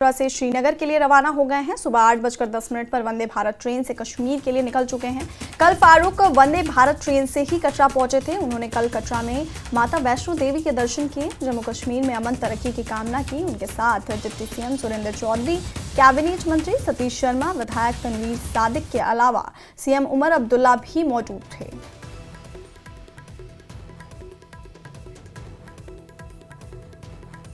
से श्रीनगर के लिए रवाना हो गए हैं। सुबह 8:10 पर वंदे भारत ट्रेन से कश्मीर के लिए निकल चुके हैं। कल फारूक वंदे भारत ट्रेन से ही कटरा पहुंचे थे। उन्होंने कल कटरा में माता वैष्णो देवी के दर्शन किए, जम्मू कश्मीर में अमन तरक्की की कामना की। उनके साथ deputy CM Surendra Chaudhary, cabinet मंत्री सतीश शर्मा, विधायक तनवीर सादिक के अलावा सीएम उमर अब्दुल्ला भी मौजूद थे।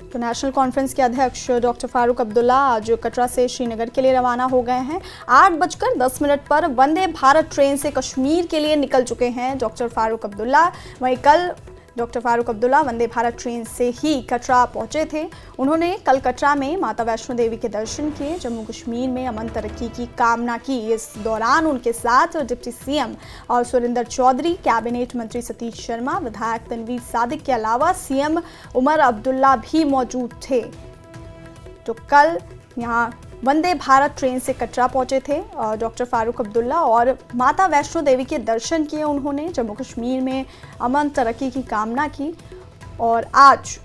तो नेशनल कॉन्फ्रेंस के अध्यक्ष डॉक्टर फारूक अब्दुल्ला आज कटरा से श्रीनगर के लिए रवाना हो गए हैं। 8:10 पर वंदे भारत ट्रेन से कश्मीर के लिए निकल चुके हैं डॉक्टर फारूक अब्दुल्ला। वहीं कल डॉक्टर फारूक अब्दुल्ला वंदे भारत ट्रेन से ही कटरा पहुंचे थे। उन्होंने कल कटरा में माता वैष्णो देवी के दर्शन किए, जम्मू कश्मीर में अमन तरक्की की कामना की। इस दौरान उनके साथ डिप्टी सीएम और सुरेंद्र चौधरी, कैबिनेट मंत्री सतीश शर्मा, विधायक तनवीर सादिक के अलावा सीएम उमर अब्दुल्ला भी मौजूद थे। तो कल यहाँ वंदे भारत ट्रेन से कटरा पहुंचे थे डॉक्टर फारूक अब्दुल्ला और माता वैष्णो देवी के दर्शन किए। उन्होंने जम्मू कश्मीर में अमन तरक्की की कामना की और आज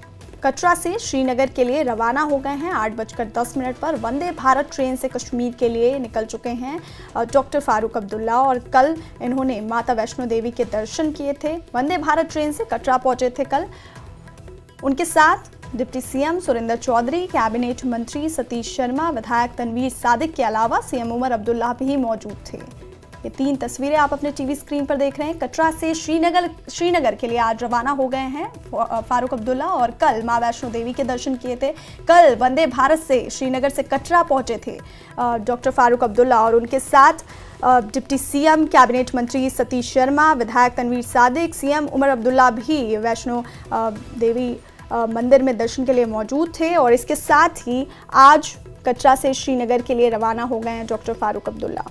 कटरा से श्रीनगर के लिए रवाना हो गए हैं। 8:10 पर वंदे भारत ट्रेन से कश्मीर के लिए निकल चुके हैं डॉक्टर फारूक अब्दुल्ला और कल इन्होंने माता वैष्णो देवी के दर्शन किए थे। वंदे भारत ट्रेन से कटरा पहुंचे थे कल। उनके साथ deputy CM Surendra Chaudhary, cabinet मंत्री सतीश शर्मा, विधायक तनवीर सादिक के अलावा सीएम उमर अब्दुल्ला भी मौजूद थे। ये 3 तस्वीरें आप अपने टीवी स्क्रीन पर देख रहे हैं। कटरा से श्रीनगर के लिए आज रवाना हो गए हैं फारूक अब्दुल्ला और कल मां वैष्णो देवी के दर्शन किए थे। कल वंदे भारत से श्रीनगर से कटरा पहुंचे थे डॉक्टर फारूक अब्दुल्ला और उनके साथ डिप्टी सीएम, कैबिनेट मंत्री सतीश शर्मा, विधायक तनवीर सादिक, सीएम उमर अब्दुल्ला भी वैष्णो देवी मंदिर में दर्शन के लिए मौजूद थे। और इसके साथ ही आज कटरा से श्रीनगर के लिए रवाना हो गए हैं डॉक्टर फारूक अब्दुल्ला।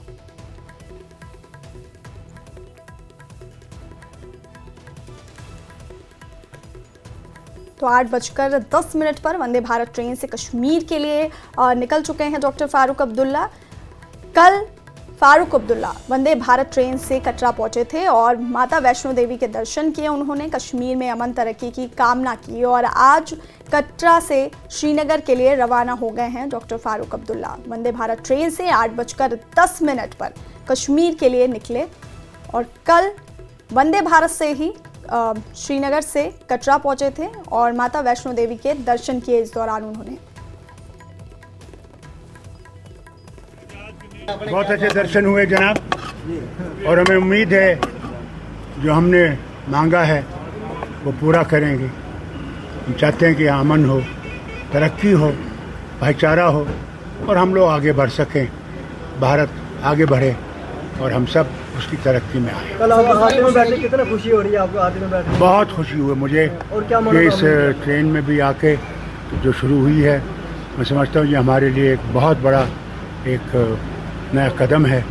तो 8:10 पर वंदे भारत ट्रेन से कश्मीर के लिए निकल चुके हैं डॉक्टर फारूक अब्दुल्ला। कल फारूक अब्दुल्ला वंदे भारत ट्रेन से कटरा पहुंचे थे और माता वैष्णो देवी के दर्शन किए। उन्होंने कश्मीर में अमन तरक्की की कामना की और आज कटरा से श्रीनगर के लिए रवाना हो गए हैं डॉक्टर फारूक अब्दुल्ला। वंदे भारत ट्रेन से 8:10 पर कश्मीर के लिए निकले और कल वंदे भारत से ही श्रीनगर से कटरा पहुंचे थे और माता वैष्णो देवी के दर्शन किए। इस दौरान उन्होंने बहुत अच्छे दर्शन हुए जनाब, और हमें उम्मीद है जो हमने मांगा है वो पूरा करेंगे। हम चाहते हैं कि अमन हो, तरक्की हो, भाईचारा हो और हम लोग आगे बढ़ सकें, भारत आगे बढ़े और हम सब उसकी तरक्की में आए। कल आप हाथी में बैठे, कितना खुशी हो रही है आपको हाथी में बैठे? बहुत खुशी हुई मुझे। और क्या कि इस ट्रेन में भी आके जो शुरू हुई है, मैं समझता हूँ ये हमारे लिए एक बहुत बड़ा एक नया कदम है,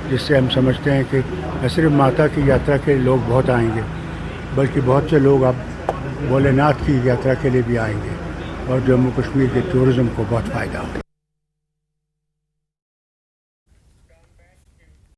जिससे हम समझते हैं कि न सिर्फ माता की यात्रा के लोग बहुत आएंगे, बल्कि बहुत से लोग अब भोलेनाथ की यात्रा के लिए भी आएंगे और जम्मू कश्मीर के टूरिज़्म को बहुत फ़ायदा होगा।